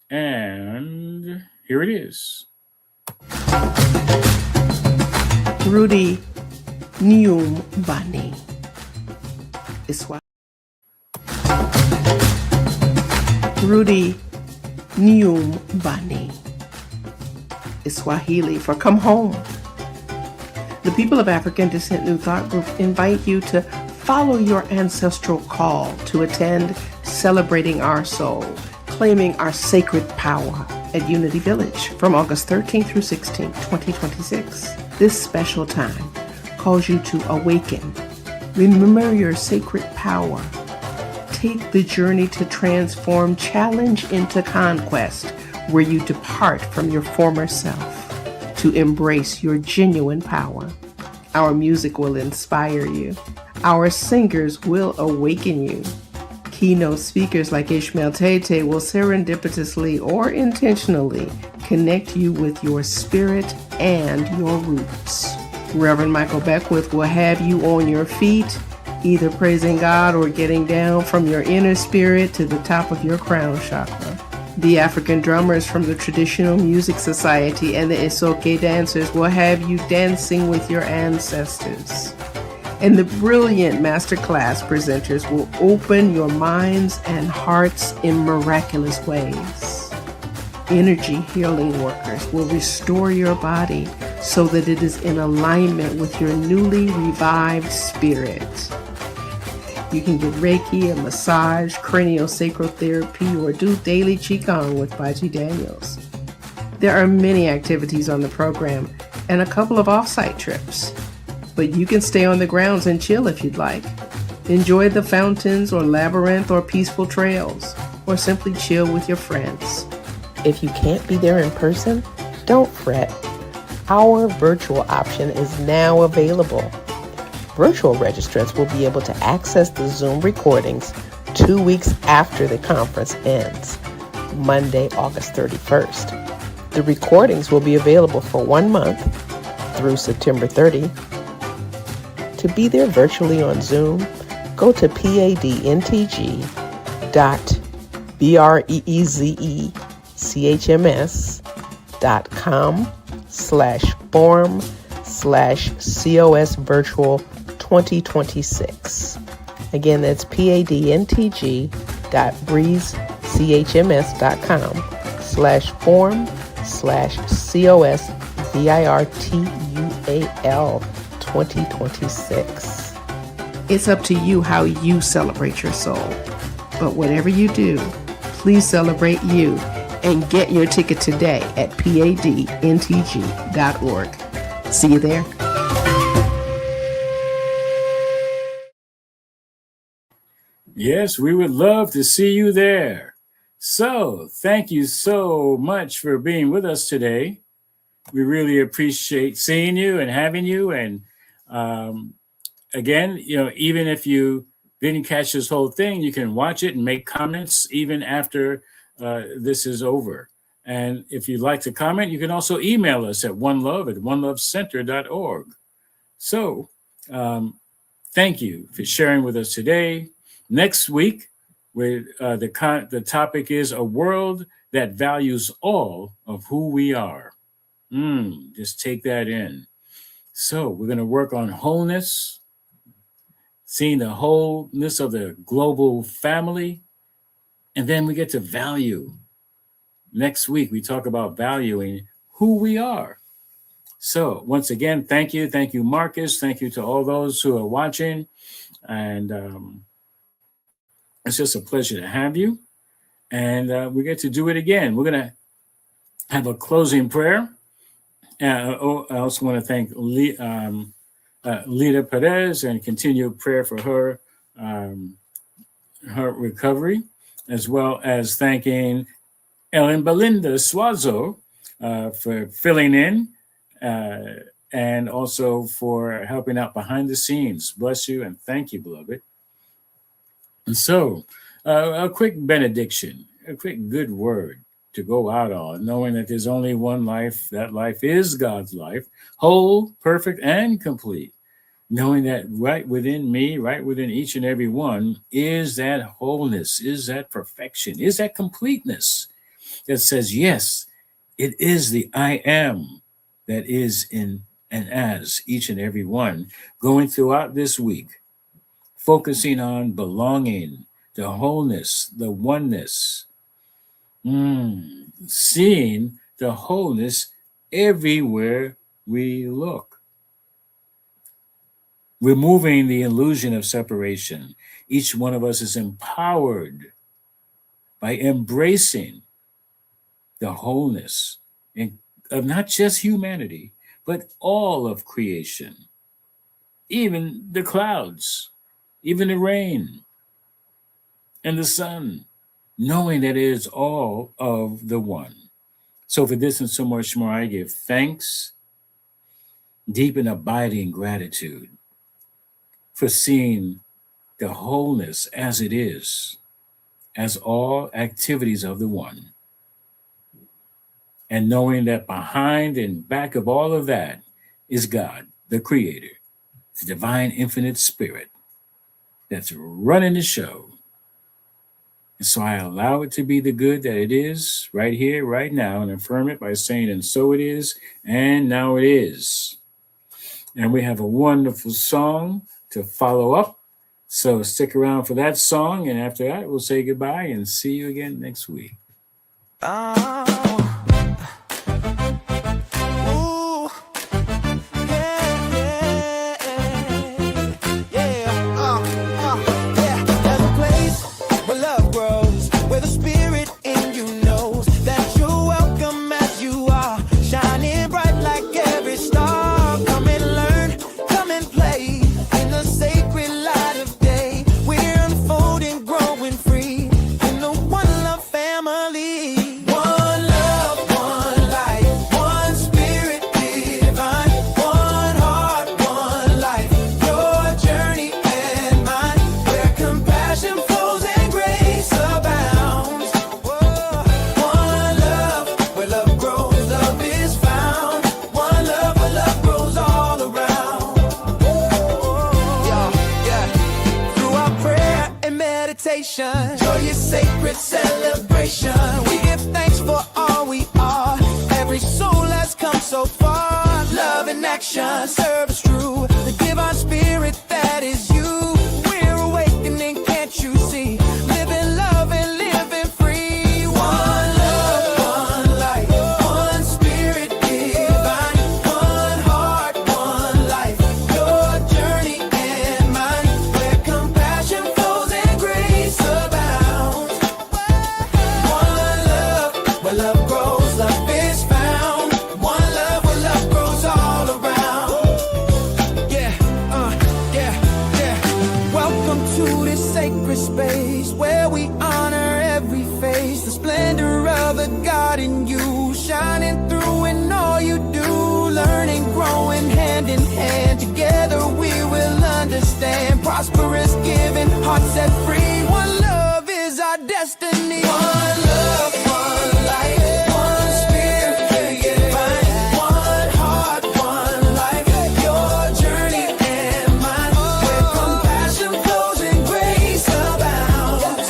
And here it is. Rudy Nyumbani. Iswa. Rudy Nyumbani. Swahili for come home. The People of African Descent New Thought Group invite you to follow your ancestral call to attend Celebrating Our Soul, Claiming Our Sacred Power at Unity Village from August 13th through 16th, 2026. This special time calls you to awaken, remember your sacred power, take the journey to transform challenge into conquest, where you depart from your former self to embrace your genuine power. Our music will inspire you. Our singers will awaken you. Keynote speakers like Ishmael Tete will serendipitously or intentionally connect you with your spirit and your roots. Reverend Michael Beckwith will have you on your feet, either praising God or getting down from your inner spirit to the top of your crown chakra. The African drummers from the Traditional Music Society and the Isoke dancers will have you dancing with your ancestors. And the brilliant masterclass presenters will open your minds and hearts in miraculous ways. Energy healing workers will restore your body so that it is in alignment with your newly revived spirit. You can get Reiki, a massage, craniosacral therapy, or do daily Qigong with Baji Daniels. There are many activities on the program and a couple of off-site trips. But you can stay on the grounds and chill if you'd like. Enjoy the fountains or labyrinth or peaceful trails, or simply chill with your friends. If you can't be there in person, don't fret. Our virtual option is now available. Virtual registrants will be able to access the Zoom recordings 2 weeks after the conference ends, Monday, August 31st. The recordings will be available for 1 month through September 30. To be there virtually on Zoom, go to padntg.breezecms.com/form/COS virtual 2026. Again, that's padntg.breezecms.com/form/COS virtual 2026. It's up to you how you celebrate your soul. But whatever you do, please celebrate you and get your ticket today at padntg.org. See you there. Yes, we would love to see you there. So thank you so much for being with us today. We really appreciate seeing you and having you. And again, even if you didn't catch this whole thing, you can watch it and make comments even after this is over. And if you'd like to comment, you can also email us at onelovecenter.org. So thank you for sharing with us today. Next week, the topic is a world that values all of who we are. Just take that in. So we're going to work on wholeness, seeing the wholeness of the global family, and then we get to value. Next week, we talk about valuing who we are. So once again, thank you. Thank you, Marcus. Thank you to all those who are watching. And it's just a pleasure to have you. And we get to do it again. We're going to have a closing prayer. I also want to thank Lita Perez and continue prayer for her recovery, as well as thanking Ellen Belinda Suazo for filling in and also for helping out behind the scenes. Bless you and thank you, beloved. And so a quick benediction, a quick good word to go out on, knowing that there's only one life. That life is God's life, whole, perfect, and complete. Knowing that right within me, right within each and every one, is that wholeness, is that perfection, is that completeness that says, yes, it is the I am that is in and as each and every one, going throughout this week, focusing on belonging, the wholeness, the oneness, seeing the wholeness everywhere we look. Removing the illusion of separation. Each one of us is empowered by embracing the wholeness of not just humanity, but all of creation, even the clouds, even the rain and the sun, knowing that it is all of the one. So for this and so much more, I give thanks, deep and abiding gratitude for seeing the wholeness as it is, as all activities of the one. And knowing that behind and back of all of that is God, the Creator, the divine infinite spirit that's running the show. And so I allow it to be the good that it is right here, right now, and affirm it by saying, and so it is, and now it is. And we have a wonderful song to follow up. So stick around for that song. And after that, we'll say goodbye and see you again next week. Joyous sacred celebration. We give thanks for all we are. Every soul has come so far. Love in action, service true. The divine spirit that is you. We're awakening, can't you see? Living love and living free. One love, one life, one spirit divine. One heart, one life. Your journey and mine. Where compassion flows and grace abounds. One love, where love grows, love is found. One love, where love grows all around. Welcome to this sacred space where we honor every face. The splendor of the God in you, shining through in all you do. Learning, growing hand in hand. Together we will understand. Prosperous, giving, hearts set free. One love is our destiny. One love, one life, one spirit divine. One heart, one life. Your journey and mine. Where compassion flows and grace abounds.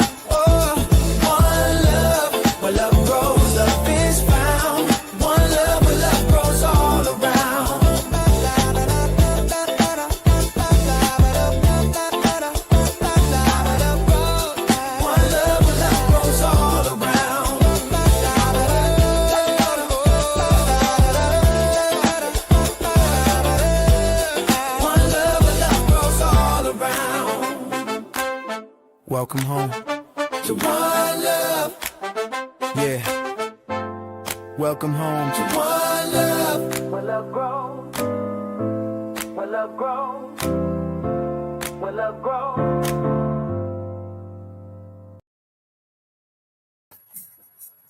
One love, where love grows, love is found. One love, where love grows Welcome home to one love. Yeah. Welcome home to one love. Where love grows. Where love grows. Where love grows.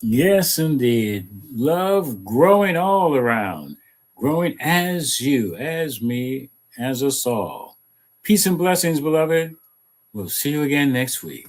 Yes, indeed. Love growing all around, growing as you, as me, as us all. Peace and blessings, beloved. We'll see you again next week.